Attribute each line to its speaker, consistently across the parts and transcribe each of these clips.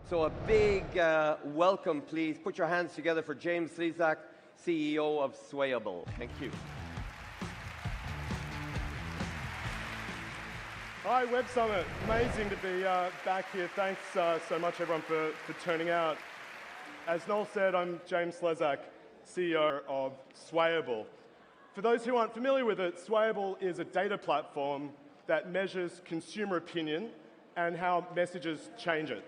Speaker 1: So a big welcome, please. Put your hands together for James Slezak, CEO of Swayable. Thank you.
Speaker 2: Hi, Web Summit. Amazing to be back here. Thanks so much, everyone, for turning out. As Noel said, I'm James Slezak, CEO of Swayable. For those who aren't familiar with it, Swayable is a data platform that measures consumer opinion and how messages change it.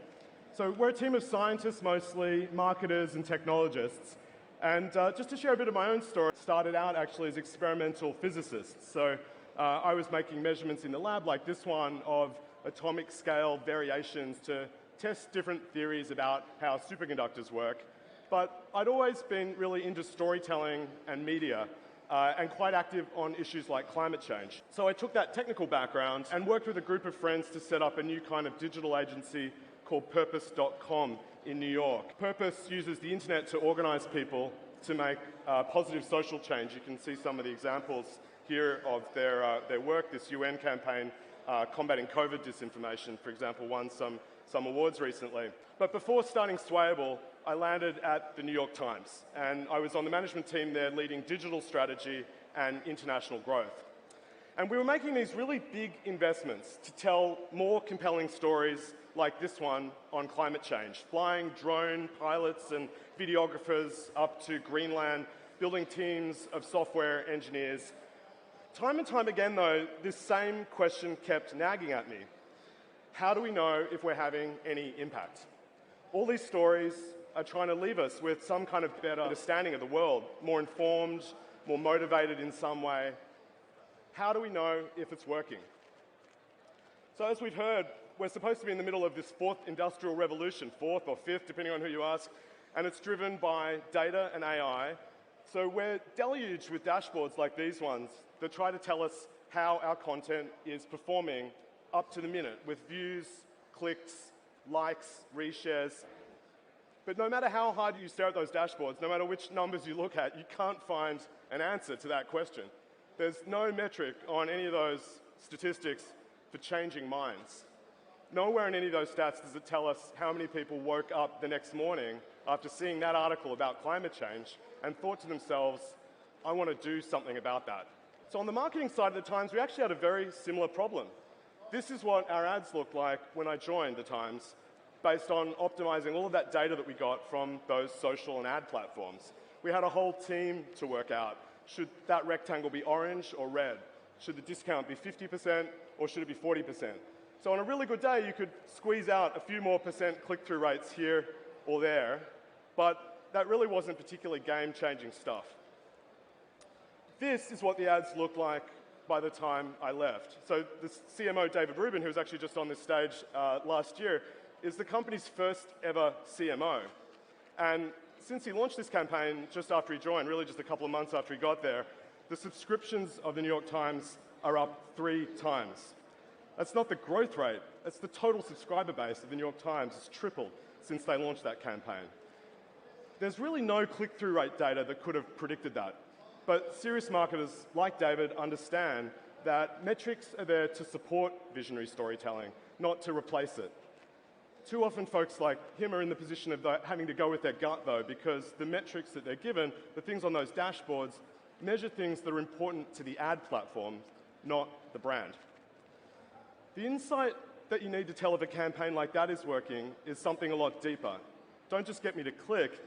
Speaker 2: So we're a team of scientists mostly, marketers and technologists. And just to share a bit of my own story, started out actually as experimental physicists. So I was making measurements in the lab like this one of atomic scale variations to test different theories about how superconductors work. But I'd always been really into storytelling and media and quite active on issues like climate change. So I took that technical background and worked with a group of friends to set up a new kind of digital agency called Purpose.com in New York. Purpose uses the internet to organize people to make positive social change. You can see some of the examples here of their work. This UN campaign combating COVID disinformation, for example, won some awards recently. But before starting Swayable, I landed at the New York Times, and I was on the management team there leading digital strategy and international growth. And we were making these really big investments to tell more compelling stories like this one on climate change, flying drone pilots and videographers up to Greenland, building teams of software engineers. Time and time again, though, this same question kept nagging at me. How do we know if we're having any impact? All these stories are trying to leave us with some kind of better understanding of the world, more informed, more motivated in some way. How do we know if it's working? So as we've heard, we're supposed to be in the middle of this fourth industrial revolution, fourth or fifth, depending on who you ask, and it's driven by data and AI. So we're deluged with dashboards like these ones that try to tell us how our content is performing up to the minute with views, clicks, likes, reshares. But no matter how hard you stare at those dashboards, no matter which numbers you look at, you can't find an answer to that question. There's no metric on any of those statistics for changing minds. Nowhere in any of those stats does it tell us how many people woke up the next morning after seeing that article about climate change and thought to themselves, I want to do something about that. So on the marketing side of the Times, we actually had a very similar problem. This is what our ads looked like when I joined the Times, based on optimizing all of that data that we got from those social and ad platforms. We had a whole team to work out. Should that rectangle be orange or red? Should the discount be 50% or should it be 40%? So on a really good day, you could squeeze out a few more percent click-through rates here or there, but that really wasn't particularly game-changing stuff. This is what the ads looked like by the time I left. So the CMO, David Rubin, who was actually just on this stage last year, is the company's first ever CMO. And since he launched this campaign just after he joined, really just a couple of months after he got there, the subscriptions of the New York Times are up 3 times. That's not the growth rate, that's the total subscriber base of the New York Times has tripled since they launched that campaign. There's really no click-through rate data that could have predicted that. But serious marketers like David understand that metrics are there to support visionary storytelling, not to replace it. Too often folks like him are in the position of having to go with their gut though, because the metrics that they're given, the things on those dashboards, measure things that are important to the ad platform, not the brand. The insight that you need to tell if a campaign like that is working is something a lot deeper. Don't just get me to click,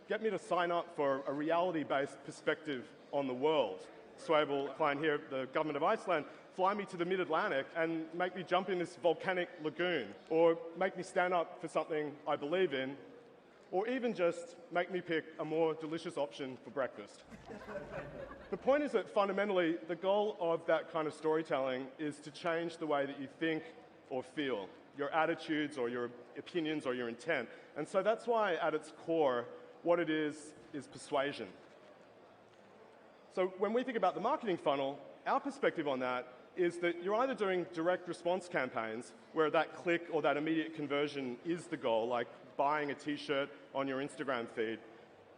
Speaker 2: get me to sign up for a reality-based perspective on the world. Swayable client here, the government of Iceland, fly me to the mid-Atlantic and make me jump in this volcanic lagoon, or make me stand up for something I believe in, or even just make me pick a more delicious option for breakfast. The point is that fundamentally, the goal of that kind of storytelling is to change the way that you think or feel, your attitudes or your opinions or your intent. And so that's why at its core, what it is persuasion. So when we think about the marketing funnel, our perspective on that is that you're either doing direct response campaigns where that click or that immediate conversion is the goal, like buying a t-shirt on your Instagram feed,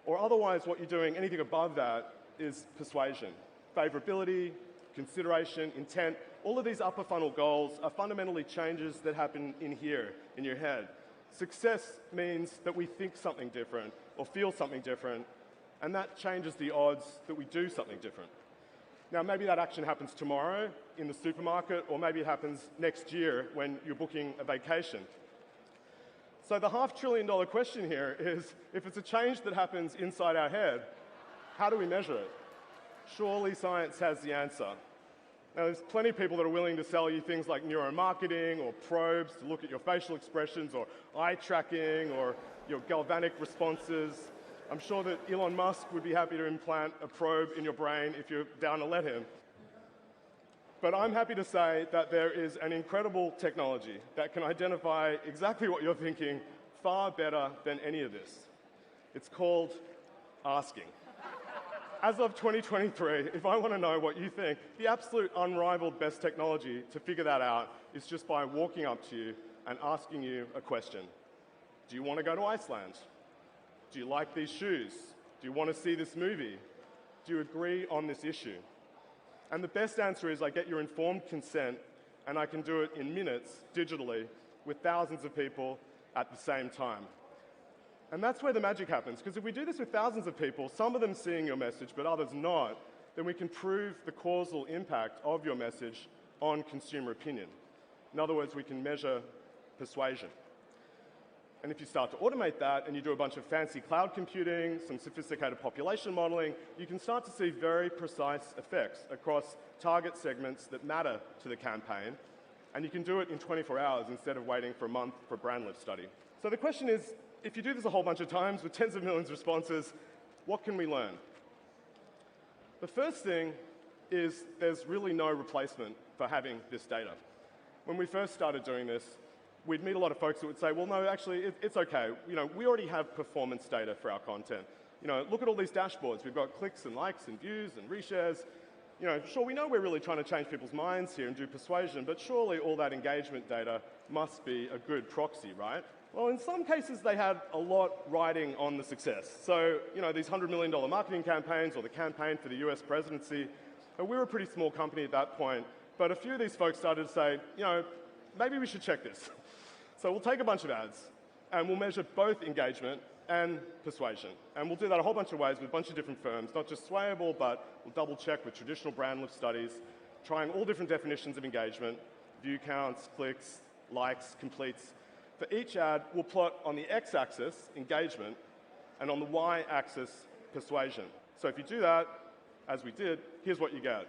Speaker 2: or otherwise what you're doing, anything above that, is persuasion. Favorability, consideration, intent, all of these upper funnel goals are fundamentally changes that happen in here, in your head. Success means that we think something different or feel something different, and that changes the odds that we do something different. Now, maybe that action happens tomorrow in the supermarket, or maybe it happens next year when you're booking a vacation. So the $500 billion question here is, if it's a change that happens inside our head, how do we measure it? Surely science has the answer. Now, there's plenty of people that are willing to sell you things like neuromarketing or probes to look at your facial expressions, or eye tracking, or your galvanic responses. I'm sure that Elon Musk would be happy to implant a probe in your brain if you're down to let him. But I'm happy to say that there is an incredible technology that can identify exactly what you're thinking far better than any of this. It's called asking. As of 2023, if I want to know what you think, the absolute unrivaled best technology to figure that out is just by walking up to you and asking you a question. Do you want to go to Iceland? Do you like these shoes? Do you want to see this movie? Do you agree on this issue? And the best answer is I get your informed consent, and I can do it in minutes, digitally, with thousands of people at the same time. And that's where the magic happens, because if we do this with thousands of people, some of them seeing your message but others not, then we can prove the causal impact of your message on consumer opinion. In other words, we can measure persuasion. And if you start to automate that and you do a bunch of fancy cloud computing, some sophisticated population modeling, you can start to see very precise effects across target segments that matter to the campaign. And you can do it in 24 hours instead of waiting for a month for a brand lift study. So the question is, if you do this a whole bunch of times with tens of millions of responses, what can we learn? The first thing is there's really no replacement for having this data. When we first started doing this, we'd meet a lot of folks that would say, well, no, actually, it's okay. We already have performance data for our content. Look at all these dashboards. We've got clicks and likes and views and reshares. Sure, we know we're really trying to change people's minds here and do persuasion, but surely all that engagement data must be a good proxy, right? Well, in some cases, they had a lot riding on the success. So, these $100 million marketing campaigns, or the campaign for the US presidency, we were a pretty small company at that point, but a few of these folks started to say, maybe we should check this. So we'll take a bunch of ads, and we'll measure both engagement and persuasion. And we'll do that a whole bunch of ways with a bunch of different firms, not just Swayable, but we'll double check with traditional brand lift studies, trying all different definitions of engagement, view counts, clicks, likes, completes. For each ad, we'll plot on the x-axis, engagement, and on the y-axis, persuasion. So if you do that, as we did, here's what you get.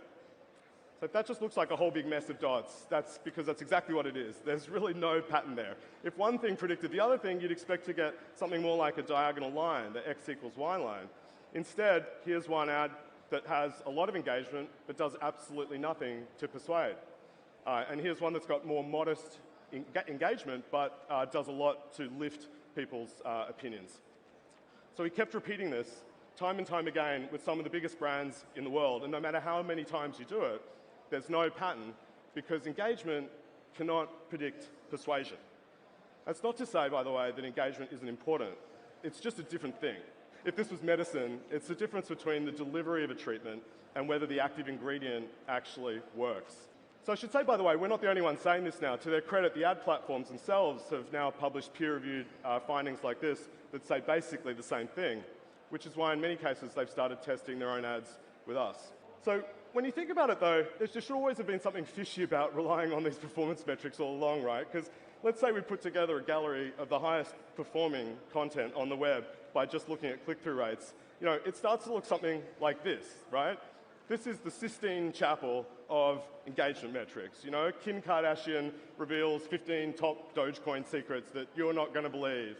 Speaker 2: So if that just looks like a whole big mess of dots, that's because that's exactly what it is. There's really no pattern there. If one thing predicted the other thing, you'd expect to get something more like a diagonal line, the x equals y line. Instead, here's one ad that has a lot of engagement, but does absolutely nothing to persuade. And here's one that's got more modest engagement, but does a lot to lift people's opinions. So we kept repeating this time and time again with some of the biggest brands in the world, and no matter how many times you do it, there's no pattern, because engagement cannot predict persuasion. That's not to say, by the way, that engagement isn't important. It's just a different thing. If this was medicine, it's the difference between the delivery of a treatment and whether the active ingredient actually works. So I should say, by the way, we're not the only ones saying this now. To their credit, the ad platforms themselves have now published peer-reviewed findings like this that say basically the same thing, which is why in many cases they've started testing their own ads with us. So when you think about it, though, there should always have been something fishy about relying on these performance metrics all along, right? Because let's say we put together a gallery of the highest performing content on the web by just looking at click-through rates. It starts to look something like this, right? This is the Sistine Chapel of engagement metrics. Kim Kardashian reveals 15 top Dogecoin secrets that you're not going to believe.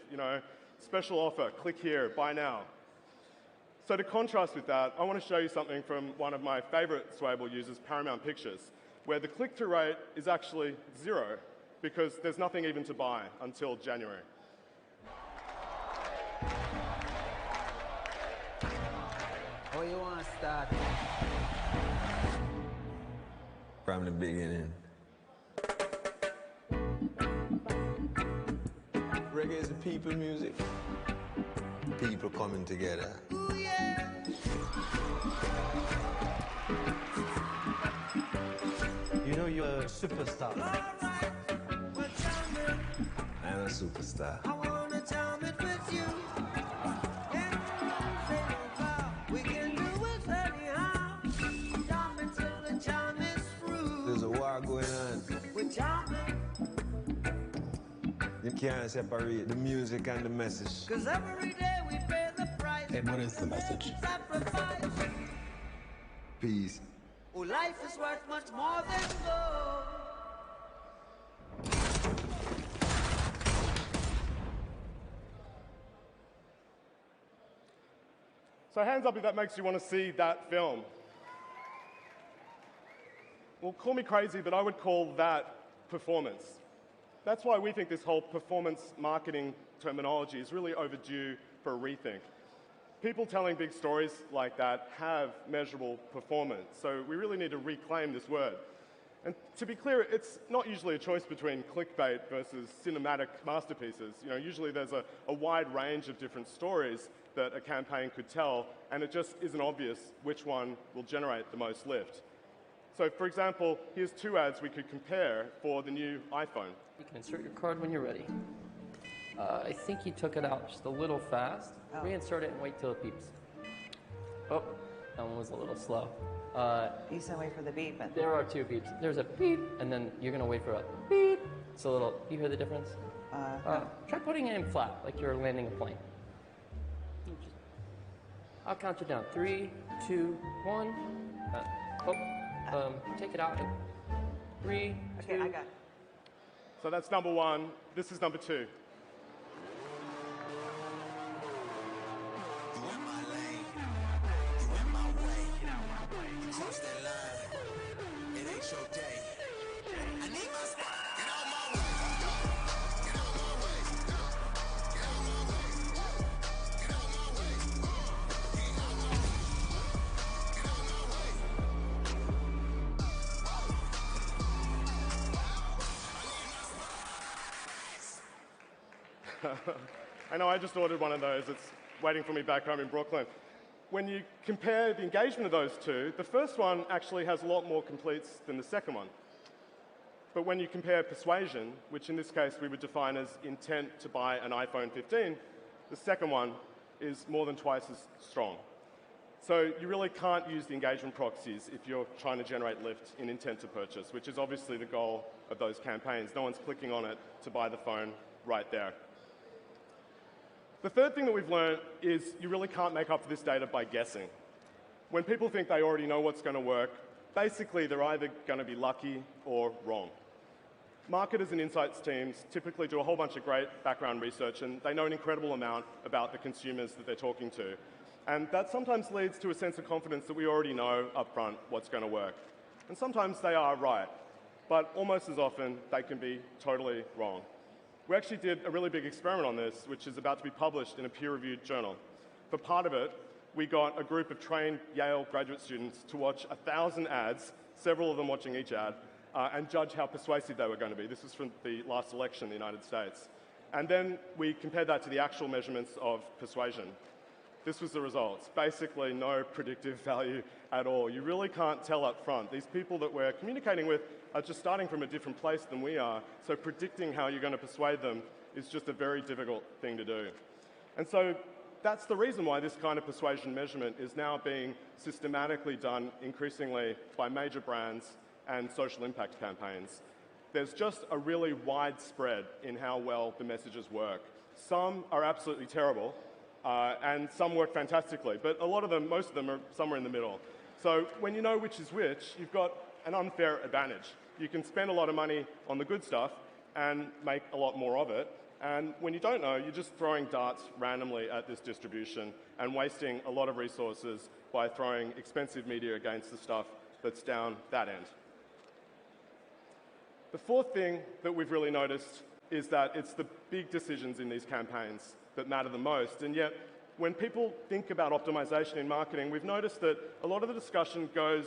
Speaker 2: Special offer, click here, buy now. So to contrast with that, I want to show you something from one of my favorite Swayable users, Paramount Pictures, where the click-through rate is actually 0 because there's nothing even to buy until January.
Speaker 3: Oh, you want to start?
Speaker 4: From the beginning. Reggae is the people music. People coming together.
Speaker 3: Ooh, yeah.
Speaker 5: You're a superstar.
Speaker 4: I'm a superstar.
Speaker 3: I wanna jam it with you. Yeah, say no cloud. We can do it anyhow. Jam it till the jam is through.
Speaker 4: There's a war going on.
Speaker 3: We're jamming,
Speaker 4: You can't separate the music and the message.
Speaker 3: 'cause every day we pay the price.
Speaker 5: And what is the message?
Speaker 3: Sacrifice.
Speaker 4: Peace.
Speaker 3: Oh, life is worth much more than gold.
Speaker 2: So hands up if that makes you want to see that film. Well, call me crazy, but I would call that performance. That's why we think this whole performance marketing terminology is really overdue for a rethink. People telling big stories like that have measurable performance, so we really need to reclaim this word. And to be clear, it's not usually a choice between clickbait versus cinematic masterpieces. You know, usually there's a wide range of different stories that a campaign could tell, and it just isn't obvious which one will generate the most lift. So, for example, here's two ads we could compare for the new iPhone.
Speaker 6: You can insert your card when you're ready. I think you took it out just a little fast. Reinsert it and wait till it beeps. Oh, that one was a little slow.
Speaker 7: You said wait for the beep, but
Speaker 6: There are two beeps. There's a beep, and then you're gonna wait for a beep. It's a little, you hear the difference? Try putting it in flat, like you're landing a plane. I'll count you down. 3, 2, 1. Take it out. 3,
Speaker 7: okay,
Speaker 6: 2.
Speaker 7: I got it.
Speaker 2: So that's number one. This is number two.
Speaker 8: You in my lane, you in my way. You cross that line, it ain't your day. I need my spot. Get out my way. Get out my way. Get out my way. Get out my way. Get out my way. Get out my way.
Speaker 2: I know I just ordered one of those. It's waiting for me back home in Brooklyn. When you compare the engagement of those two, the first one actually has a lot more completes than the second one. But when you compare persuasion, which in this case we would define as intent to buy an iPhone 15, the second one is more than twice as strong. So you really can't use the engagement proxies if you're trying to generate lift in intent to purchase, which is obviously the goal of those campaigns. No one's clicking on it to buy the phone right there. The third thing that we've learned is you really can't make up for this data by guessing. When people think they already know what's going to work, basically they're either going to be lucky or wrong. Marketers and insights teams typically do a whole bunch of great background research, and they know an incredible amount about the consumers that they're talking to. And that sometimes leads to a sense of confidence that we already know upfront what's going to work. And sometimes they are right, but almost as often they can be totally wrong. We actually did a really big experiment on this, which is about to be published in a peer-reviewed journal. For part of it, we got a group of trained Yale graduate students to watch 1,000 ads, several of them watching each ad, and judge how persuasive they were going to be. This was from the last election in the United States. And then we compared that to the actual measurements of persuasion. This was the results. Basically, no predictive value at all. You really can't tell up front. These people that we're communicating with are just starting from a different place than we are, so predicting how you're going to persuade them is just a very difficult thing to do. And so that's the reason why this kind of persuasion measurement is now being systematically done increasingly by major brands and social impact campaigns. There's just a really wide spread in how well the messages work. Some are absolutely terrible, and some work fantastically, but a lot of them, most of them are somewhere in the middle. So when you know which is which, you've got an unfair advantage. You can spend a lot of money on the good stuff and make a lot more of it. And when you don't know, you're just throwing darts randomly at this distribution and wasting a lot of resources by throwing expensive media against the stuff that's down that end. The fourth thing that we've really noticed is that it's the big decisions in these campaigns that matter the most. And yet, when people think about optimization in marketing, we've noticed that a lot of the discussion goes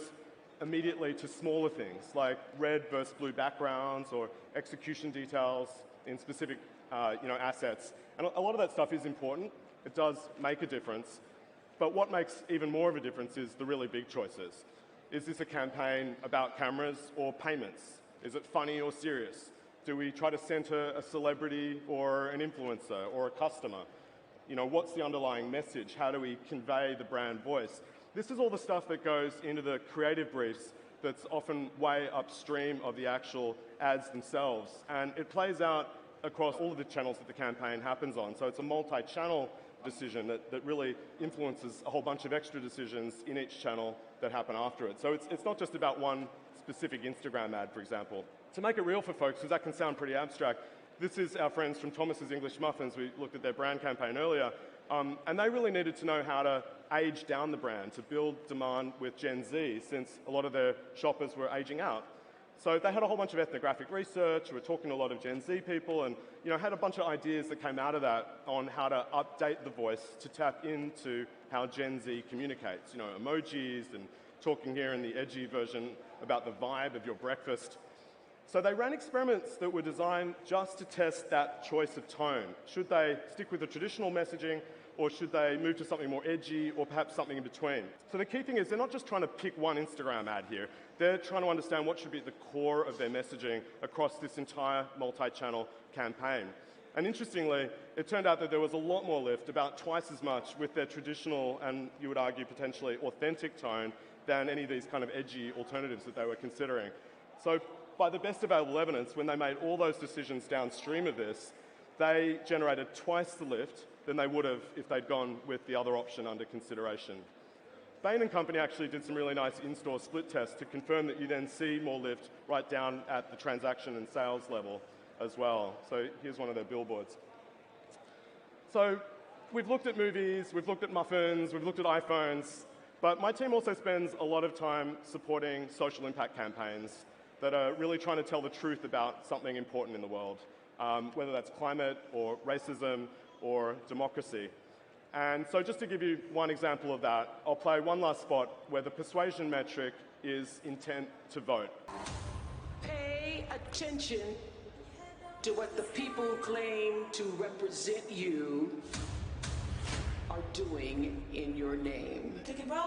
Speaker 2: immediately to smaller things like red versus blue backgrounds or execution details in specific assets. And a lot of that stuff is important. It does make a difference. But what makes even more of a difference is the really big choices. Is this a campaign about cameras or payments? Is it funny or serious? Do we try to center a celebrity or an influencer or a customer? You know, what's the underlying message? How do we convey the brand voice? This is all the stuff that goes into the creative briefs that's often way upstream of the actual ads themselves. And it plays out across all of the channels that the campaign happens on. So it's a multi-channel decision that really influences a whole bunch of extra decisions in each channel that happen after it. So it's not just about one specific Instagram ad, for example. To make it real for folks, because that can sound pretty abstract, this is our friends from Thomas's English Muffins. We looked at their brand campaign earlier, and they really needed to know how to age down the brand to build demand with Gen Z, since a lot of their shoppers were aging out. So they had a whole bunch of ethnographic research, we were talking to a lot of Gen Z people, and had a bunch of ideas that came out of that on how to update the voice to tap into how Gen Z communicates. Emojis and talking here in the edgy version about the vibe of your breakfast. So they ran experiments that were designed just to test that choice of tone. Should they stick with the traditional messaging, or should they move to something more edgy, or perhaps something in between? So the key thing is they're not just trying to pick one Instagram ad here. They're trying to understand what should be at the core of their messaging across this entire multi-channel campaign. And interestingly, it turned out that there was a lot more lift, about twice as much, with their traditional and, you would argue, potentially authentic tone than any of these kind of edgy alternatives that they were considering. So by the best available evidence, when they made all those decisions downstream of this, they generated twice the lift than they would have if they'd gone with the other option under consideration. Bain & Company actually did some really nice in-store split tests to confirm that you then see more lift right down at the transaction and sales level as well. So here's one of their billboards. So we've looked at movies, we've looked at muffins, we've looked at iPhones, but my team also spends a lot of time supporting social impact campaigns that are really trying to tell the truth about something important in the world, whether that's climate or racism or democracy. And so just to give you one example of that, I'll play one last spot where the persuasion metric is intent to vote.
Speaker 5: Pay attention to what the people who claim to represent you are doing in your name.
Speaker 3: The government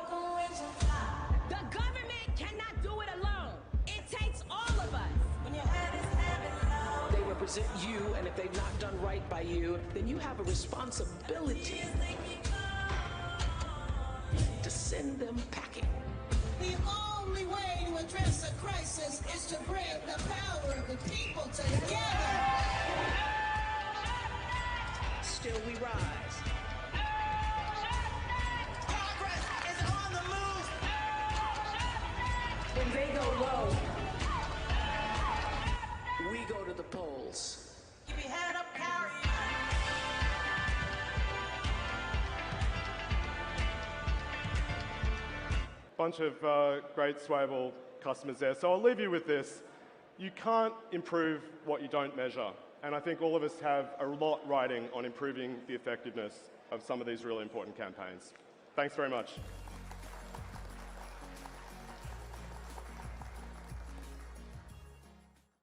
Speaker 3: cannot do it alone. It takes all of us. When your head is heavy low.
Speaker 5: They represent you, and if they've not done right by you, then you have a responsibility to send them packing.
Speaker 3: The only way to address a crisis is to bring the power of the people together.
Speaker 5: Still we rise.
Speaker 3: Progress is on the move.
Speaker 5: When they go low, we go to the polls.
Speaker 3: Keep your head up, carry on.
Speaker 2: Bunch of great Swayable customers there. So I'll leave you with this. You can't improve what you don't measure. And I think all of us have a lot riding on improving the effectiveness of some of these really important campaigns. Thanks very much.